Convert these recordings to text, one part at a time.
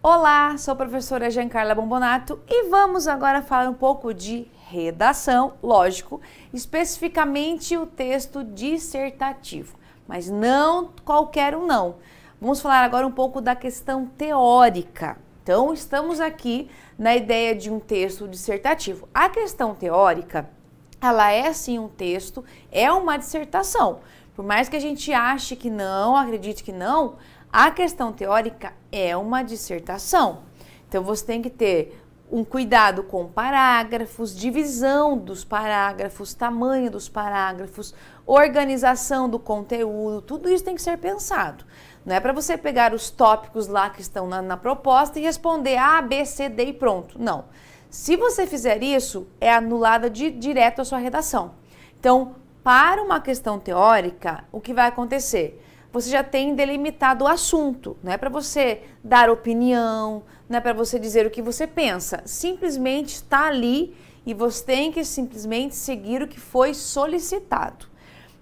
Olá, sou a professora Giancarla Bombonato e vamos agora falar um pouco de redação, lógico, especificamente o texto dissertativo, mas não qualquer um não. Vamos falar agora um pouco da questão teórica. Então, estamos aqui na ideia de um texto dissertativo. A questão teórica, ela é sim um texto, é uma dissertação. Por mais que a gente ache que não, acredite que não, a questão teórica é uma dissertação. Então, você tem que ter um cuidado com parágrafos, divisão dos parágrafos, tamanho dos parágrafos, organização do conteúdo, tudo isso tem que ser pensado. Não é para você pegar os tópicos lá que estão na proposta e responder A, B, C, D e pronto. Não. Se você fizer isso, é anulada direto a sua redação. Então, para uma questão teórica, o que vai acontecer? Você já tem delimitado o assunto, não é para você dar opinião, não é para você dizer o que você pensa, simplesmente está ali e você tem que simplesmente seguir o que foi solicitado.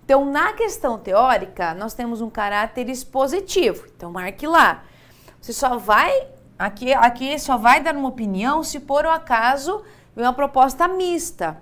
Então, na questão teórica, nós temos um caráter expositivo, então marque lá. Você só vai, aqui só vai dar uma opinião se por um acaso vem uma proposta mista,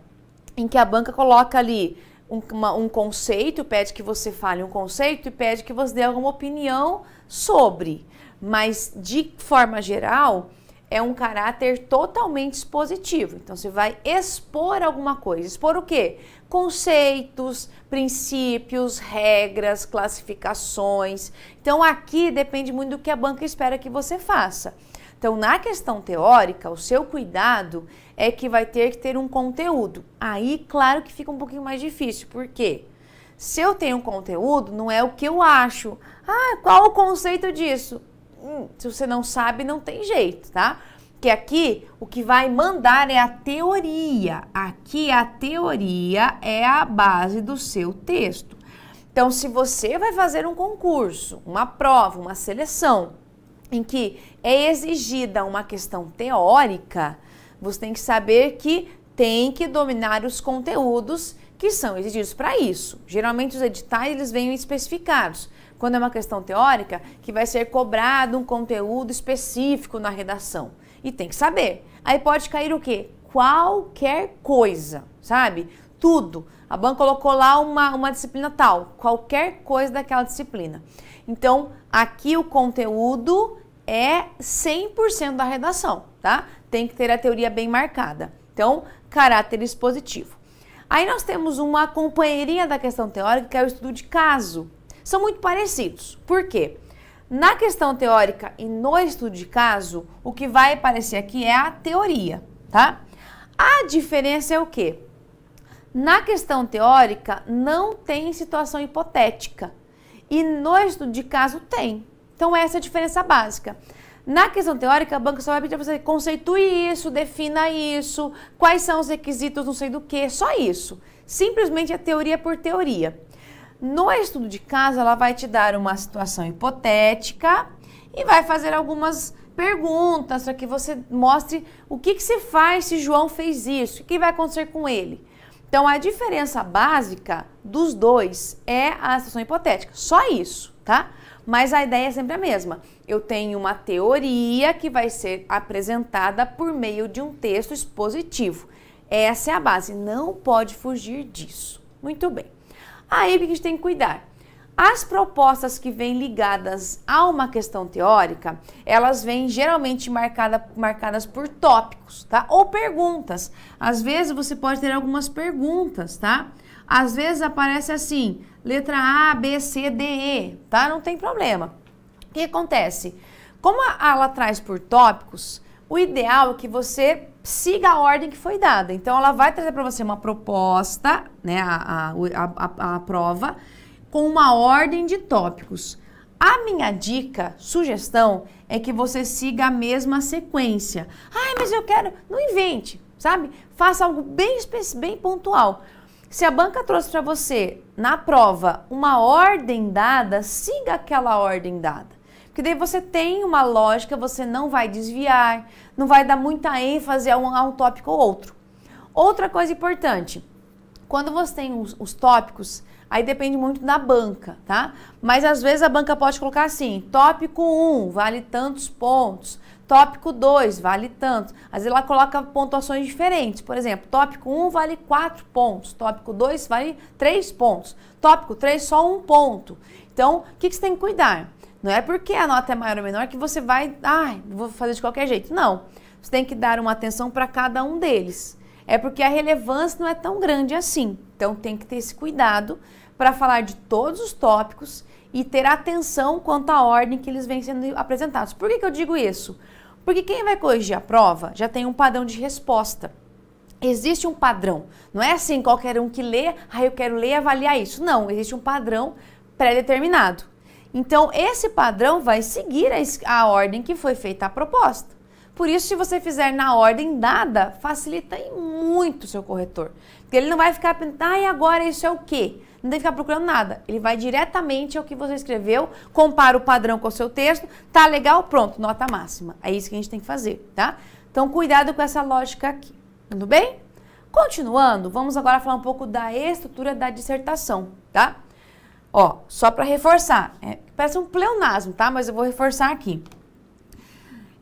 em que a banca coloca ali um conceito, pede que você fale um conceito e pede que você dê alguma opinião sobre. Mas, de forma geral, é um caráter totalmente expositivo. Então, você vai expor alguma coisa. Expor o quê? Conceitos, princípios, regras, classificações. Então, aqui depende muito do que a banca espera que você faça. Então, na questão teórica, o seu cuidado é que vai ter que ter um conteúdo. Aí, claro que fica um pouquinho mais difícil. Por quê? Se eu tenho um conteúdo, não é o que eu acho. Ah, qual o conceito disso? Se você não sabe, não tem jeito, tá? Porque aqui, o que vai mandar é a teoria. Aqui, a teoria é a base do seu texto. Então, se você vai fazer um concurso, uma prova, uma seleção, em que é exigida uma questão teórica, você tem que saber que tem que dominar os conteúdos que são exigidos para isso. Geralmente os editais eles vêm especificados. Quando é uma questão teórica, que vai ser cobrado um conteúdo específico na redação. E tem que saber. Aí pode cair o quê? Qualquer coisa, sabe? Tudo. A banca colocou lá uma disciplina tal, qualquer coisa daquela disciplina. Então, aqui o conteúdo é 100% da redação, tá? Tem que ter a teoria bem marcada. Então, caráter expositivo. Aí nós temos uma companheirinha da questão teórica, que é o estudo de caso. São muito parecidos. Por quê? Na questão teórica e no estudo de caso, o que vai aparecer aqui é a teoria, tá? A diferença é o quê? Na questão teórica, não tem situação hipotética. E no estudo de caso, tem. Então, essa é a diferença básica. Na questão teórica, a banca só vai pedir para você conceitue isso, defina isso, quais são os requisitos, não sei do que, só isso. Simplesmente a teoria por teoria. No estudo de caso, ela vai te dar uma situação hipotética e vai fazer algumas perguntas para que você mostre o que se faz se João fez isso, o que vai acontecer com ele. Então, a diferença básica dos dois é a situação hipotética, só isso, tá? Mas a ideia é sempre a mesma. Eu tenho uma teoria que vai ser apresentada por meio de um texto expositivo. Essa é a base, não pode fugir disso. Muito bem. Aí o que a gente tem que cuidar? As propostas que vêm ligadas a uma questão teórica, elas vêm geralmente marcadas por tópicos, tá? Ou perguntas. Às vezes você pode ter algumas perguntas, tá? Às vezes aparece assim, letra A, B, C, D, E, tá? Não tem problema. O que acontece? Como ela traz por tópicos, o ideal é que você siga a ordem que foi dada. Então, ela vai trazer para você uma proposta, né, a prova, com uma ordem de tópicos. A minha dica, sugestão, é que você siga a mesma sequência. Ai, mas eu quero... Não invente, sabe? Faça algo bem pontual. Se a banca trouxe para você, na prova, uma ordem dada, siga aquela ordem dada. Porque daí você tem uma lógica, você não vai desviar, não vai dar muita ênfase a um tópico ou outro. Outra coisa importante, quando você tem os tópicos, aí depende muito da banca, tá? Mas às vezes a banca pode colocar assim, tópico 1, vale tantos pontos, Tópico 2 vale tanto. Às vezes ela coloca pontuações diferentes. Por exemplo, tópico 1 vale 4 pontos. Tópico 2 vale 3 pontos. Tópico 3 só 1 ponto. Então, o que você tem que cuidar? Não é porque a nota é maior ou menor que você vai, vou fazer de qualquer jeito. Não. Você tem que dar uma atenção para cada um deles. É porque a relevância não é tão grande assim. Então, tem que ter esse cuidado para falar de todos os tópicos e ter atenção quanto à ordem que eles vêm sendo apresentados. Por que eu digo isso? Porque quem vai corrigir a prova já tem um padrão de resposta. Existe um padrão. Não é assim qualquer um que lê, eu quero ler e avaliar isso. Não, existe um padrão pré-determinado. Então, esse padrão vai seguir a ordem que foi feita a proposta. Por isso, se você fizer na ordem dada, facilita muito o seu corretor. Porque ele não vai ficar pensando, e agora isso é o quê? Não tem que ficar procurando nada. Ele vai diretamente ao que você escreveu, compara o padrão com o seu texto, tá legal, pronto, nota máxima. É isso que a gente tem que fazer, tá? Então, cuidado com essa lógica aqui. Tudo bem? Continuando, vamos agora falar um pouco da estrutura da dissertação, tá? Ó, só para reforçar, parece um pleonasmo, tá? Mas eu vou reforçar aqui.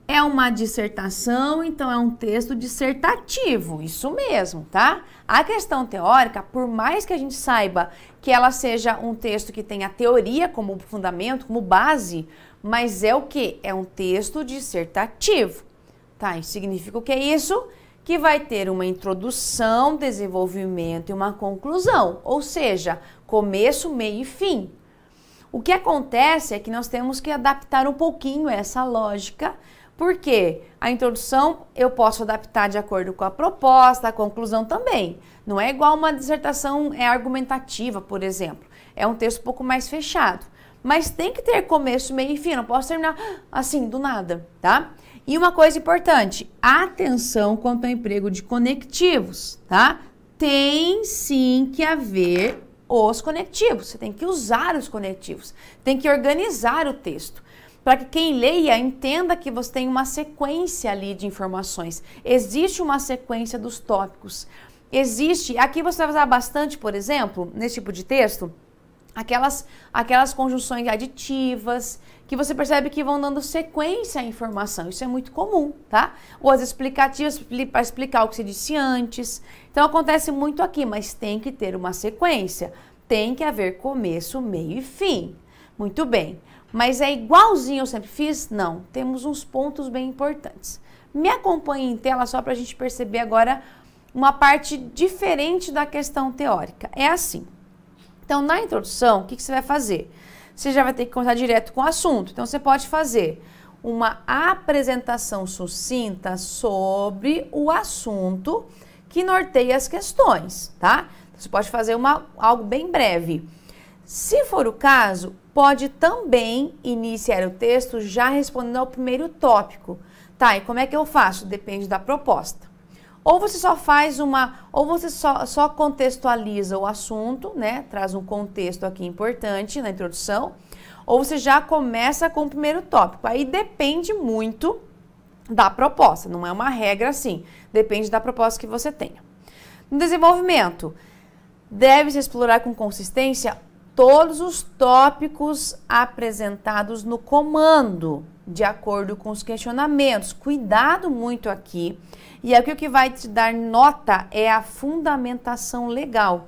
É uma dissertação, então é um texto dissertativo, isso mesmo, tá? A questão teórica, por mais que a gente saiba que ela seja um texto que tenha teoria como fundamento, como base, mas é o quê? É um texto dissertativo, tá? Isso significa o que é isso? Que vai ter uma introdução, desenvolvimento e uma conclusão, ou seja, começo, meio e fim. O que acontece é que nós temos que adaptar um pouquinho essa lógica, porque a introdução eu posso adaptar de acordo com a proposta, a conclusão também. Não é igual uma dissertação argumentativa, por exemplo. É um texto um pouco mais fechado. Mas tem que ter começo, meio e fim. Não posso terminar assim, do nada, tá? E uma coisa importante, atenção quanto ao emprego de conectivos, tá? Tem sim que haver os conectivos. Você tem que usar os conectivos. Tem que organizar o texto, para que quem leia entenda que você tem uma sequência ali de informações. Existe uma sequência dos tópicos. Existe, aqui você vai usar bastante, por exemplo, nesse tipo de texto, aquelas conjunções aditivas, que você percebe que vão dando sequência à informação. Isso é muito comum, tá? Ou as explicativas para explicar o que se disse antes. Então, acontece muito aqui, mas tem que ter uma sequência. Tem que haver começo, meio e fim. Muito bem. Mas é igualzinho eu sempre fiz? Não. Temos uns pontos bem importantes. Me acompanhe em tela só para a gente perceber agora uma parte diferente da questão teórica. É assim. Então, na introdução, o que você vai fazer? Você já vai ter que contar direto com o assunto. Então, você pode fazer uma apresentação sucinta sobre o assunto que norteia as questões, tá? Você pode fazer algo bem breve. Se for o caso, pode também iniciar o texto já respondendo ao primeiro tópico. Tá, e como é que eu faço? Depende da proposta. Ou você só faz ou você só contextualiza o assunto, né? Traz um contexto aqui importante na introdução, ou você já começa com o primeiro tópico. Aí depende muito da proposta, não é uma regra assim, depende da proposta que você tenha. No desenvolvimento, deve-se explorar com consistência todos os tópicos apresentados no comando, de acordo com os questionamentos. Cuidado muito aqui. E aqui o que vai te dar nota é a fundamentação legal.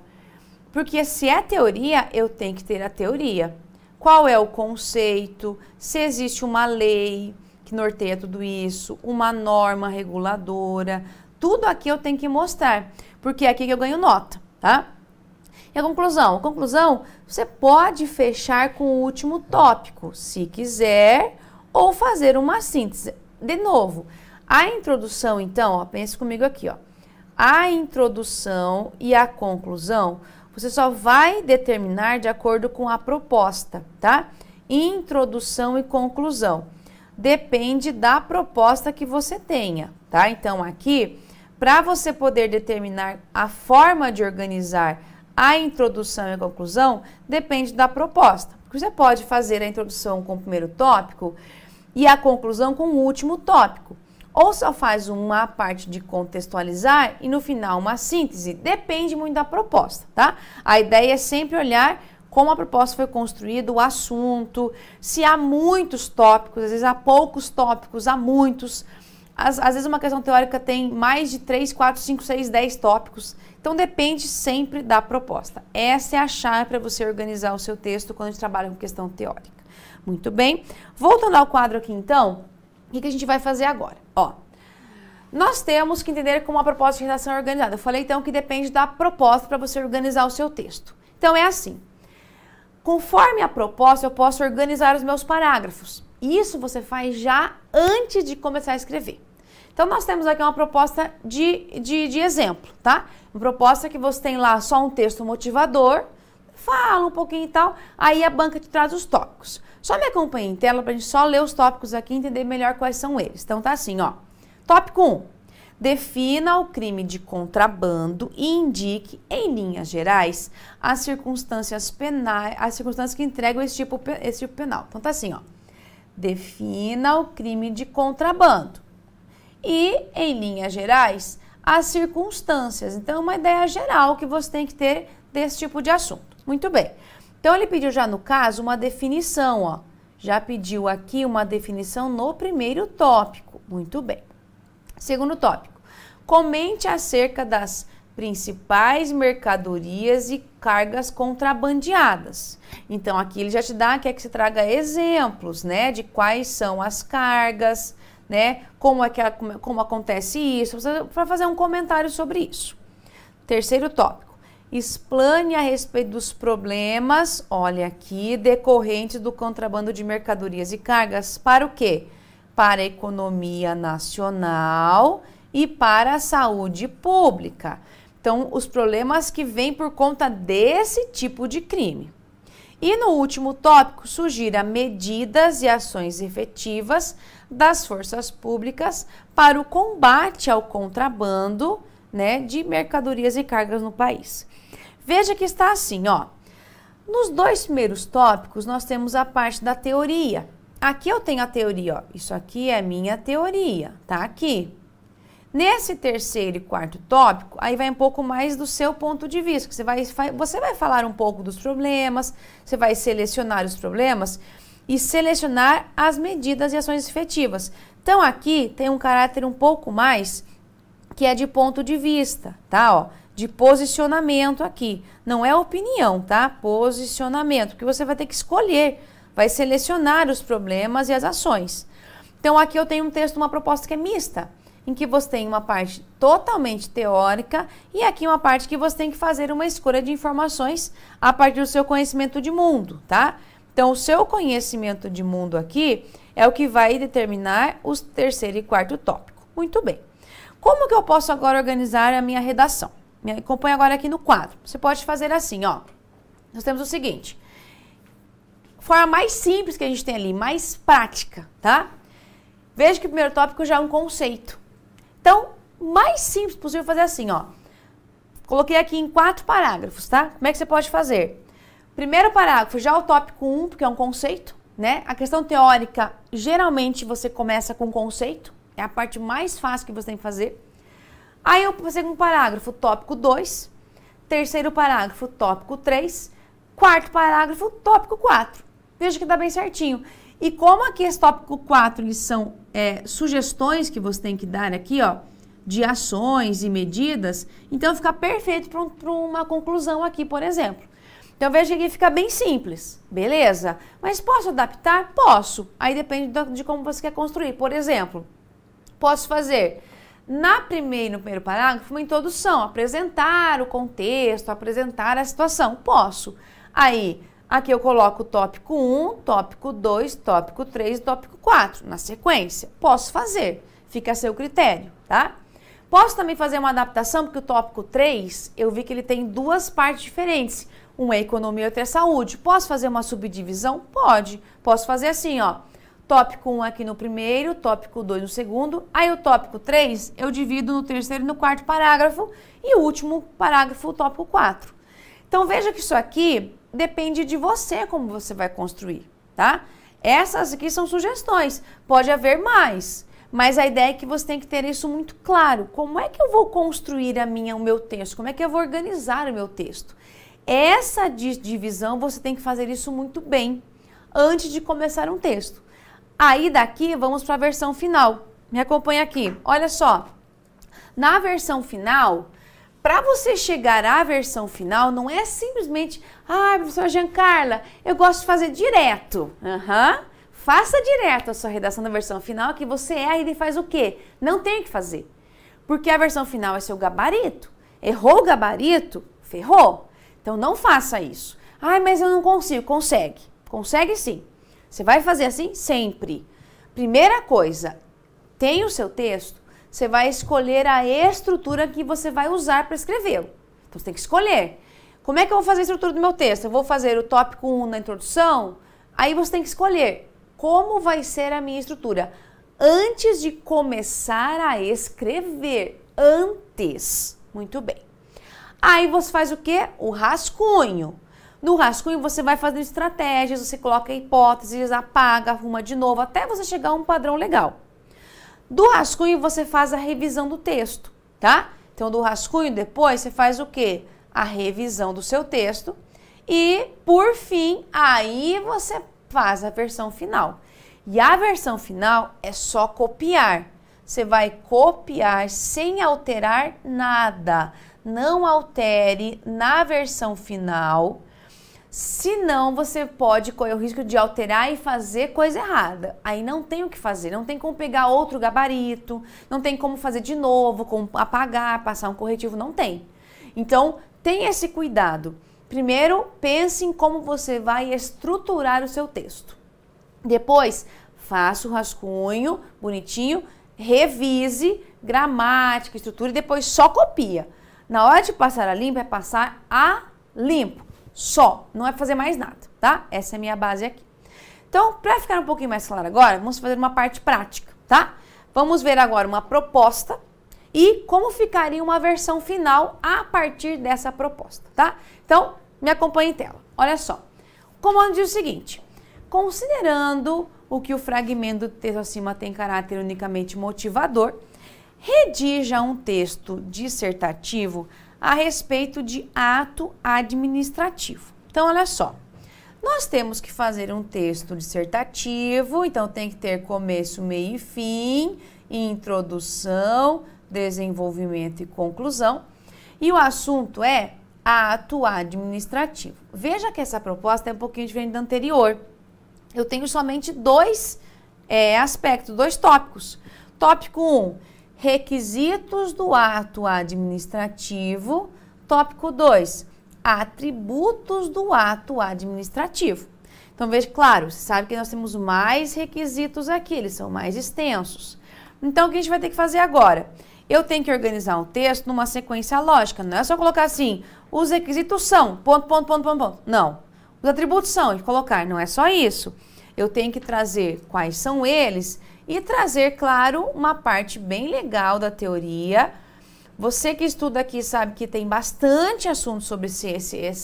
Porque se é teoria, eu tenho que ter a teoria. Qual é o conceito? Se existe uma lei que norteia tudo isso, uma norma reguladora, tudo aqui eu tenho que mostrar, porque é aqui que eu ganho nota, tá? E a conclusão? A conclusão, você pode fechar com o último tópico, se quiser, ou fazer uma síntese. De novo, a introdução, então, ó, pense comigo aqui, ó. A introdução e a conclusão, você só vai determinar de acordo com a proposta, tá? Introdução e conclusão. Depende da proposta que você tenha, tá? Então, aqui, para você poder determinar a forma de organizar a introdução e a conclusão, depende da proposta. Porque você pode fazer a introdução com o primeiro tópico e a conclusão com o último tópico. Ou só faz uma parte de contextualizar e no final uma síntese. Depende muito da proposta, tá? A ideia é sempre olhar como a proposta foi construída, o assunto, se há muitos tópicos, às vezes há poucos tópicos, há muitos. Às vezes uma questão teórica tem mais de 3, 4, 5, 6, 10 tópicos. Então depende sempre da proposta. Essa é a chave para você organizar o seu texto quando a gente trabalha com questão teórica. Muito bem. Voltando ao quadro aqui então, o que a gente vai fazer agora? Ó, nós temos que entender como a proposta de redação é organizada. Eu falei então que depende da proposta para você organizar o seu texto. Então é assim. Conforme a proposta, eu posso organizar os meus parágrafos. Isso você faz já antes de começar a escrever. Então, nós temos aqui uma proposta de exemplo, tá? Uma proposta que você tem lá só um texto motivador, fala um pouquinho e tal, aí a banca te traz os tópicos. Só me acompanhe em tela pra gente só ler os tópicos aqui e entender melhor quais são eles. Então, tá assim, ó. Tópico 1. Defina o crime de contrabando e indique, em linhas gerais, as circunstâncias penais, as circunstâncias que entregam esse tipo penal. Então, tá assim, ó. Defina o crime de contrabando e, em linhas gerais, as circunstâncias. Então, uma ideia geral que você tem que ter desse tipo de assunto. Muito bem. Então, ele pediu já, no caso, uma definição, ó. Já pediu aqui uma definição no primeiro tópico. Muito bem. Segundo tópico. Comente acerca das principais mercadorias e cargas contrabandeadas. Então, aqui ele já te dá, quer que você traga exemplos, né, de quais são as cargas, né, como acontece isso, para fazer um comentário sobre isso. Terceiro tópico. Explane a respeito dos problemas, olha aqui, decorrentes do contrabando de mercadorias e cargas para o quê? Para a economia nacional e para a saúde pública. Então, os problemas que vêm por conta desse tipo de crime. E no último tópico, sugira medidas e ações efetivas das forças públicas para o combate ao contrabando, né, de mercadorias e cargas no país. Veja que está assim, ó. Nos dois primeiros tópicos, nós temos a parte da teoria. Aqui eu tenho a teoria, ó. Isso aqui é minha teoria, tá aqui. Nesse terceiro e quarto tópico, aí vai um pouco mais do seu ponto de vista. Você vai falar um pouco dos problemas, você vai selecionar os problemas e selecionar as medidas e ações efetivas. Então, aqui tem um caráter um pouco mais que é de ponto de vista, tá? Ó, de posicionamento aqui. Não é opinião, tá? Posicionamento, porque você vai ter que escolher, vai selecionar os problemas e as ações. Então, aqui eu tenho um texto, uma proposta que é mista, em que você tem uma parte totalmente teórica e aqui uma parte que você tem que fazer uma escolha de informações a partir do seu conhecimento de mundo, tá? Então, o seu conhecimento de mundo aqui é o que vai determinar os terceiro e quarto tópico. Muito bem. Como que eu posso agora organizar a minha redação? Me acompanhe agora aqui no quadro. Você pode fazer assim, ó. Nós temos o seguinte. Forma mais simples que a gente tem ali, mais prática, tá? Veja que o primeiro tópico já é um conceito. Então, mais simples possível fazer assim, ó. Coloquei aqui em 4 parágrafos, tá? Como é que você pode fazer? Primeiro parágrafo, já o tópico 1, porque é um conceito, né? A questão teórica, geralmente você começa com conceito. É a parte mais fácil que você tem que fazer. Aí eu segundo parágrafo, tópico 2. Terceiro parágrafo, tópico 3. Quarto parágrafo, tópico 4. Veja que dá bem certinho. E como aqui esse tópico 4, eles são sugestões que você tem que dar aqui, ó, de ações e medidas, então fica perfeito para uma conclusão aqui, por exemplo. Então veja que aqui fica bem simples, beleza? Mas posso adaptar? Posso. Aí depende de como você quer construir. Por exemplo, posso fazer no primeiro parágrafo uma introdução, apresentar o contexto, apresentar a situação. Posso. Aí, aqui eu coloco o tópico 1, tópico 2, tópico 3 e tópico 4 na sequência. Posso fazer, fica a seu critério, tá? Posso também fazer uma adaptação, porque o tópico 3, eu vi que ele tem 2 partes diferentes. Um é economia e outro é saúde. Posso fazer uma subdivisão? Pode. Posso fazer assim, ó. Tópico 1 aqui no primeiro, tópico 2 no segundo. Aí o tópico 3 eu divido no terceiro e no quarto parágrafo. E o último parágrafo, o tópico 4. Então veja que isso aqui depende de você como você vai construir, tá? Essas aqui são sugestões. Pode haver mais. Mas a ideia é que você tem que ter isso muito claro. Como é que eu vou construir o meu texto? Como é que eu vou organizar o meu texto? Essa divisão, você tem que fazer isso muito bem antes de começar um texto. Aí daqui, vamos para a versão final. Me acompanha aqui. Olha só. Na versão final, para você chegar à versão final, não é simplesmente, professora Giancarla, eu gosto de fazer direto. Faça direto a sua redação da versão final, que você erra e faz o quê? Não tem o que fazer. Porque a versão final é seu gabarito. Errou o gabarito, ferrou. Então não faça isso. Mas eu não consigo. Consegue. Consegue sim. Você vai fazer assim sempre. Primeira coisa, tem o seu texto, você vai escolher a estrutura que você vai usar para escrevê-lo. Então você tem que escolher. Como é que eu vou fazer a estrutura do meu texto? Eu vou fazer o tópico 1 na introdução? Aí você tem que escolher como vai ser a minha estrutura antes de começar a escrever. Antes. Muito bem. Aí você faz o quê? O rascunho. No rascunho você vai fazendo estratégias, você coloca hipóteses, apaga, arruma de novo, até você chegar a um padrão legal. Do rascunho você faz a revisão do texto, tá? Então do rascunho depois você faz o quê? A revisão do seu texto e por fim, aí você faz a versão final. E a versão final é só copiar. Você vai copiar sem alterar nada. Não altere na versão final, senão você pode correr o risco de alterar e fazer coisa errada. Aí não tem o que fazer, não tem como pegar outro gabarito, não tem como fazer de novo, como apagar, passar um corretivo, não tem. Então, tenha esse cuidado. Primeiro, pense em como você vai estruturar o seu texto. Depois, faça o rascunho bonitinho, revise gramática, estrutura e depois só copia. Na hora de passar a limpo, é passar a limpo. Só, não é fazer mais nada, tá? Essa é a minha base aqui. Então, para ficar um pouquinho mais claro agora, vamos fazer uma parte prática, tá? Vamos ver agora uma proposta e como ficaria uma versão final a partir dessa proposta, tá? Então, me acompanhe em tela. Olha só. O comando diz o seguinte: considerando o que o fragmento do texto acima tem caráter unicamente motivador, redija um texto dissertativo a respeito de ato administrativo. Então, olha só. Nós temos que fazer um texto dissertativo, então tem que ter começo, meio e fim, introdução, desenvolvimento e conclusão. E o assunto é ato administrativo. Veja que essa proposta é um pouquinho diferente da anterior. Eu tenho somente dois aspectos, dois tópicos. Tópico 1, requisitos do ato administrativo. Tópico 2, atributos do ato administrativo. Então, veja, claro, você sabe que nós temos mais requisitos aqui, eles são mais extensos. Então, o que a gente vai ter que fazer agora? Eu tenho que organizar um texto numa sequência lógica, não é só colocar assim, os requisitos são, ponto, ponto, ponto, ponto, ponto. Não. Os atributos são, de colocar, não é só isso. Eu tenho que trazer quais são eles e trazer, claro, uma parte bem legal da teoria. Você que estuda aqui sabe que tem bastante assunto sobre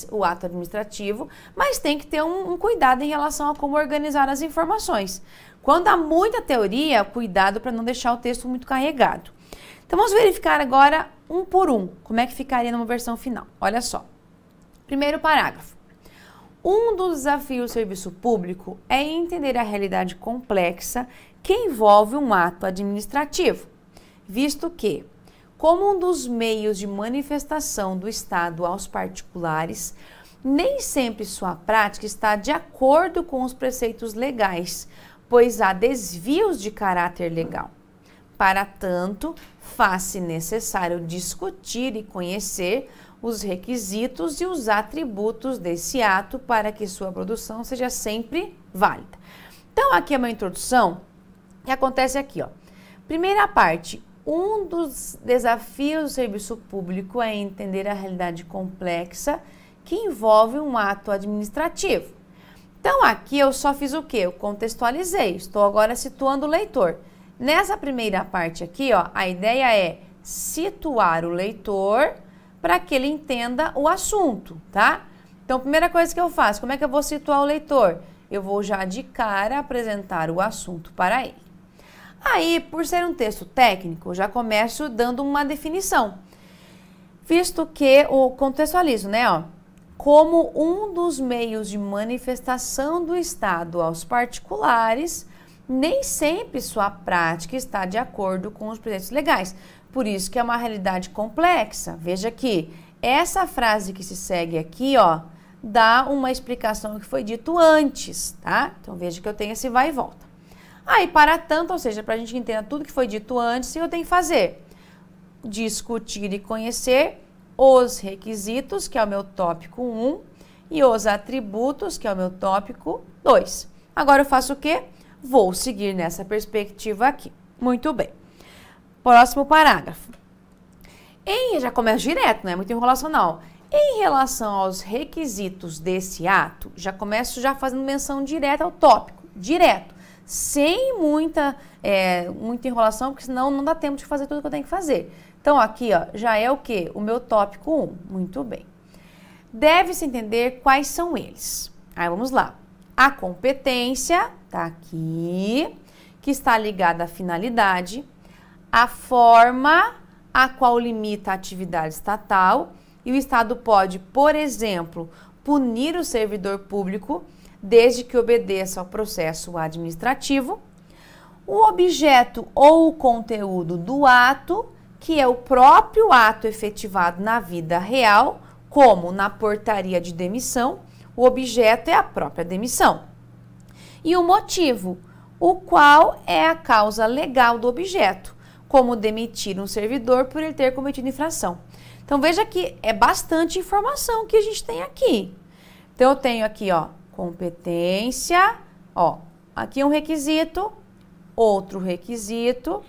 o ato administrativo, mas tem que ter um cuidado em relação a como organizar as informações. Quando há muita teoria, cuidado para não deixar o texto muito carregado. Então, vamos verificar agora um por um, como é que ficaria numa versão final. Olha só. Primeiro parágrafo. Um dos desafios do serviço público é entender a realidade complexa que envolve um ato administrativo, visto que, como um dos meios de manifestação do Estado aos particulares, nem sempre sua prática está de acordo com os preceitos legais, pois há desvios de caráter legal. Para tanto, faz-se necessário discutir e conhecer os requisitos e os atributos desse ato para que sua produção seja sempre válida. Então, aqui é uma introdução que acontece aqui, ó. Primeira parte, um dos desafios do serviço público é entender a realidade complexa que envolve um ato administrativo. Então, aqui eu só fiz o quê? Eu contextualizei, estou agora situando o leitor. Nessa primeira parte aqui, ó, a ideia é situar o leitor para que ele entenda o assunto, tá? Então, a primeira coisa que eu faço, como é que eu vou situar o leitor? Eu vou já de cara apresentar o assunto para ele. Aí, por ser um texto técnico, eu já começo dando uma definição. Visto que o contextualizo, né? Ó, como um dos meios de manifestação do Estado aos particulares, nem sempre sua prática está de acordo com os preceitos legais. Por isso que é uma realidade complexa. Veja que essa frase que se segue aqui, ó, dá uma explicação do que foi dito antes, tá? Então veja que eu tenho esse vai e volta. Aí, para tanto, ou seja, para a gente entender tudo que foi dito antes, eu tenho que fazer? Discutir e conhecer os requisitos, que é o meu tópico 1, e os atributos, que é o meu tópico 2. Agora eu faço o quê? Vou seguir nessa perspectiva aqui. Muito bem. Próximo parágrafo. Já começa direto, não é muito enrolacional. Em relação aos requisitos desse ato, já começo fazendo menção direta ao tópico, direto, sem muita enrolação, porque senão não dá tempo de fazer tudo que eu tenho que fazer. Então, aqui, ó, já é o quê? O meu tópico 1. Muito bem. Deve-se entender quais são eles. Aí, vamos lá. A competência, tá aqui, que está ligada à finalidade, a forma a qual limita a atividade estatal, e o Estado pode, por exemplo, punir o servidor público, desde que obedeça ao processo administrativo, o objeto ou o conteúdo do ato, que é o próprio ato efetivado na vida real, como na portaria de demissão, o objeto é a própria demissão. E o motivo, o qual é a causa legal do objeto, como demitir um servidor por ele ter cometido infração. Então, veja que é bastante informação que a gente tem aqui. Então, eu tenho aqui, ó, competência, ó, aqui um requisito, outro requisito,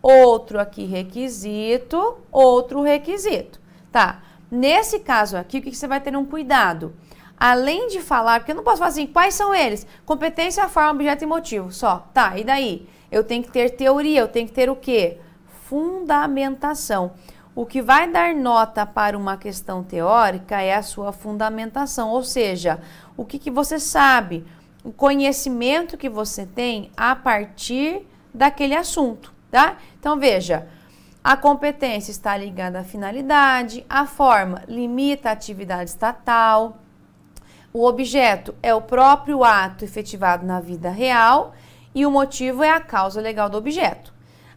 outro aqui requisito, outro requisito, tá? Nesse caso aqui, o que você vai ter um cuidado? Além de falar, porque eu não posso falar assim, quais são eles? Competência, forma, objeto e motivo, só. Tá, e daí? Eu tenho que ter teoria, eu tenho que ter o quê? Fundamentação. O que vai dar nota para uma questão teórica é a sua fundamentação, ou seja, o que você sabe, o conhecimento que você tem a partir daquele assunto, tá? Então, veja, a competência está ligada à finalidade, a forma limita a atividade estatal, o objeto é o próprio ato efetivado na vida real e o motivo é a causa legal do objeto.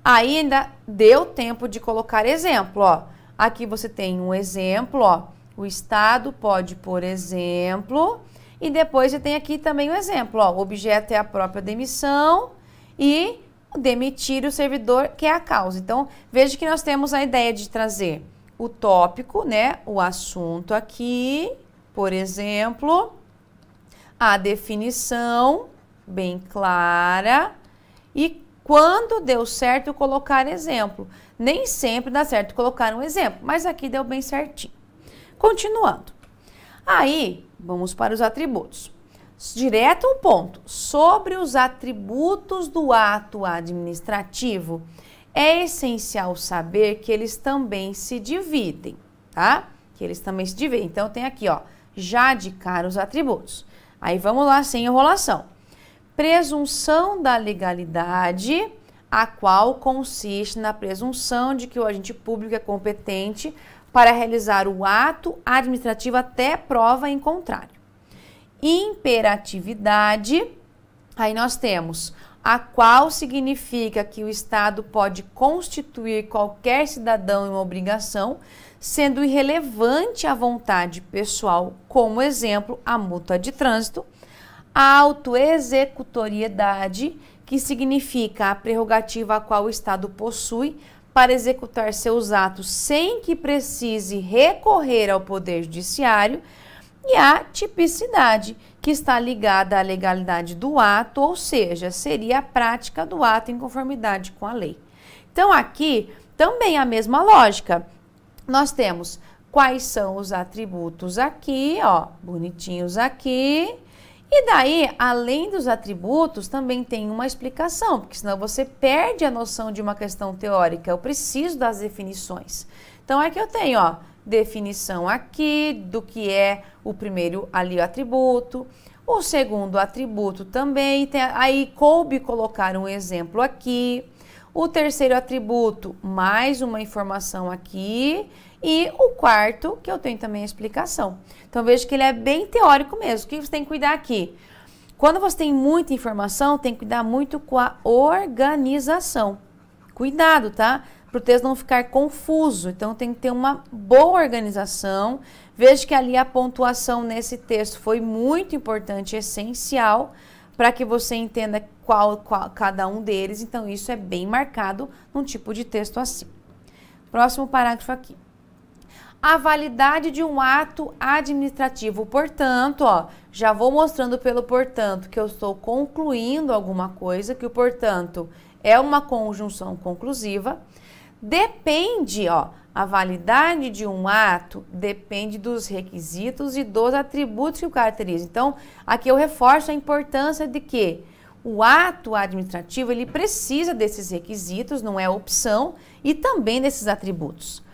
Aí ainda deu tempo de colocar exemplo, ó. Aqui você tem um exemplo, ó. O Estado pode, por exemplo, e depois você tem aqui também o exemplo, ó. O objeto é a própria demissão e demitir o servidor, que é a causa. Então, veja que nós temos a ideia de trazer o tópico, né? O assunto aqui, por exemplo, a definição bem clara e quando deu certo colocar exemplo. Nem sempre dá certo colocar um exemplo, mas aqui deu bem certinho. Continuando. Aí, vamos para os atributos. Direto ao ponto. Sobre os atributos do ato administrativo, é essencial saber que eles também se dividem, tá? Que eles também se dividem. Então, tem aqui, ó, já de cara os atributos. Aí, vamos lá, sem enrolação. Presunção da legalidade, a qual consiste na presunção de que o agente público é competente para realizar o ato administrativo até prova em contrário. Imperatividade, aí nós temos a qual significa que o Estado pode constituir qualquer cidadão em uma obrigação, sendo irrelevante a vontade pessoal, como exemplo, a multa de trânsito. A autoexecutoriedade, que significa a prerrogativa a qual o Estado possui para executar seus atos sem que precise recorrer ao Poder Judiciário, e a tipicidade, que está ligada à legalidade do ato, ou seja, seria a prática do ato em conformidade com a lei. Então, aqui também a mesma lógica. Nós temos quais são os atributos aqui, ó, bonitinhos aqui. E daí, além dos atributos, também tem uma explicação, porque senão você perde a noção de uma questão teórica. Eu preciso das definições. Então, é que eu tenho, ó, definição aqui do que é o primeiro ali o atributo, o segundo atributo também, aí coube colocar um exemplo aqui, o terceiro atributo, mais uma informação aqui, E o quarto, que eu tenho também a explicação. Então, veja que ele é bem teórico mesmo. O que você tem que cuidar aqui? Quando você tem muita informação, tem que cuidar muito com a organização. Cuidado, tá? Para o texto não ficar confuso. Então, tem que ter uma boa organização. Veja que ali a pontuação nesse texto foi muito importante, essencial, para que você entenda qual cada um deles. Então, isso é bem marcado num tipo de texto assim. Próximo parágrafo aqui. A validade de um ato administrativo. Portanto, ó, já vou mostrando pelo portanto que eu estou concluindo alguma coisa, que o portanto é uma conjunção conclusiva. Depende, ó, a validade de um ato depende dos requisitos e dos atributos que o caracterizam. Então, aqui eu reforço a importância de que o ato administrativo, ele precisa desses requisitos, não é opção, e também desses atributos.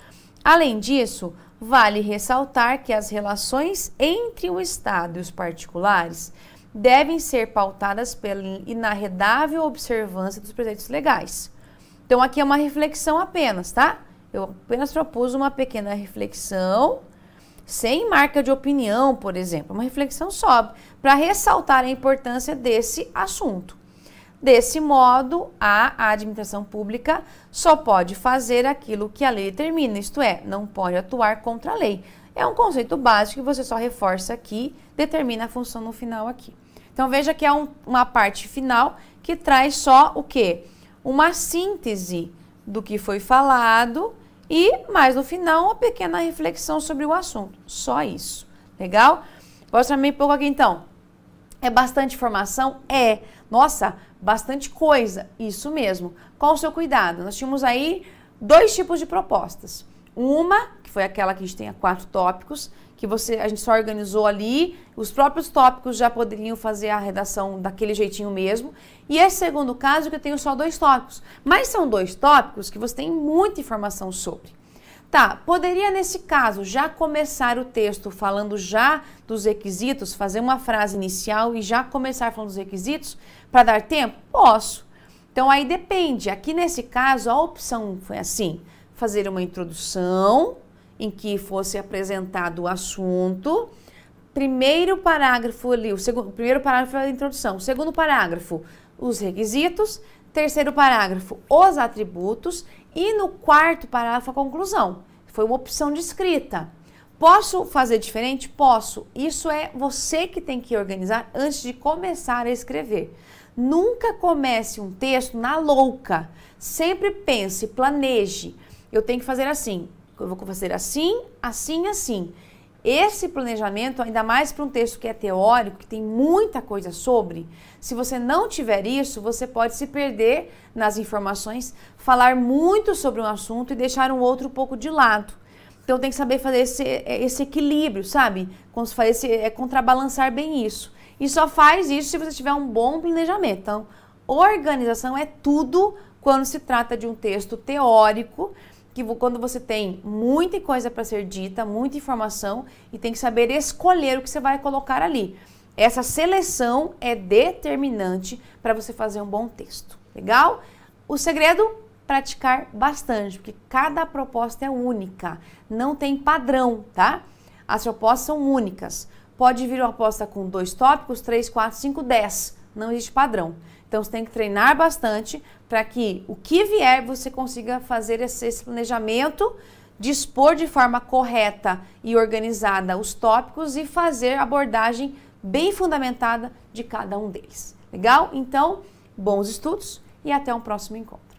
Além disso, vale ressaltar que as relações entre o Estado e os particulares devem ser pautadas pela inarredável observância dos preceitos legais. Então, aqui é uma reflexão apenas, tá? Eu apenas propus uma pequena reflexão, sem marca de opinião, por exemplo, uma reflexão só, para ressaltar a importância desse assunto. Desse modo, a administração pública só pode fazer aquilo que a lei determina, isto é, não pode atuar contra a lei. É um conceito básico que você só reforça aqui, determina a função no final aqui. Então, veja que é uma parte final que traz só o quê? Uma síntese do que foi falado e, mais no final, uma pequena reflexão sobre o assunto. Só isso. Legal? Mostra também um pouco aqui, então. É bastante informação? É. Nossa, bastante coisa. Isso mesmo. Qual o seu cuidado? Nós tínhamos aí 2 tipos de propostas. Uma, que foi aquela que a gente tem 4 tópicos, que a gente só organizou ali, os próprios tópicos já poderiam fazer a redação daquele jeitinho mesmo. E esse segundo caso, que eu tenho só 2 tópicos. Mas são 2 tópicos que você tem muita informação sobre. Tá, poderia nesse caso já começar o texto falando já dos requisitos, fazer uma frase inicial e já começar falando dos requisitos para dar tempo? Posso. Então aí depende. Aqui nesse caso a opção foi assim, fazer uma introdução em que fosse apresentado o assunto. Primeiro parágrafo ali, o primeiro parágrafo é a introdução, o segundo parágrafo, os requisitos, terceiro parágrafo, os atributos e no quarto parágrafo a conclusão. Foi uma opção de escrita. Posso fazer diferente? Posso. Isso é você que tem que organizar antes de começar a escrever. Nunca comece um texto na louca. Sempre pense, planeje. Eu tenho que fazer assim. Eu vou fazer assim, assim, assim. Esse planejamento, ainda mais para um texto que é teórico, que tem muita coisa sobre, se você não tiver isso, você pode se perder nas informações, falar muito sobre um assunto e deixar um outro um pouco de lado. Então tem que saber fazer esse equilíbrio, sabe? Contrabalançar bem isso. E só faz isso se você tiver um bom planejamento. Então, organização é tudo quando se trata de um texto teórico, que quando você tem muita coisa para ser dita, muita informação, e tem que saber escolher o que você vai colocar ali. Essa seleção é determinante para você fazer um bom texto. Legal? O segredo? Praticar bastante, porque cada proposta é única, não tem padrão, tá? As propostas são únicas. Pode vir uma proposta com 2 tópicos, 3, 4, 5, 10. Não existe padrão. Então, você tem que treinar bastante para que o que vier você consiga fazer esse planejamento, dispor de forma correta e organizada os tópicos e fazer a abordagem bem fundamentada de cada um deles. Legal? Então, bons estudos e até um próximo encontro.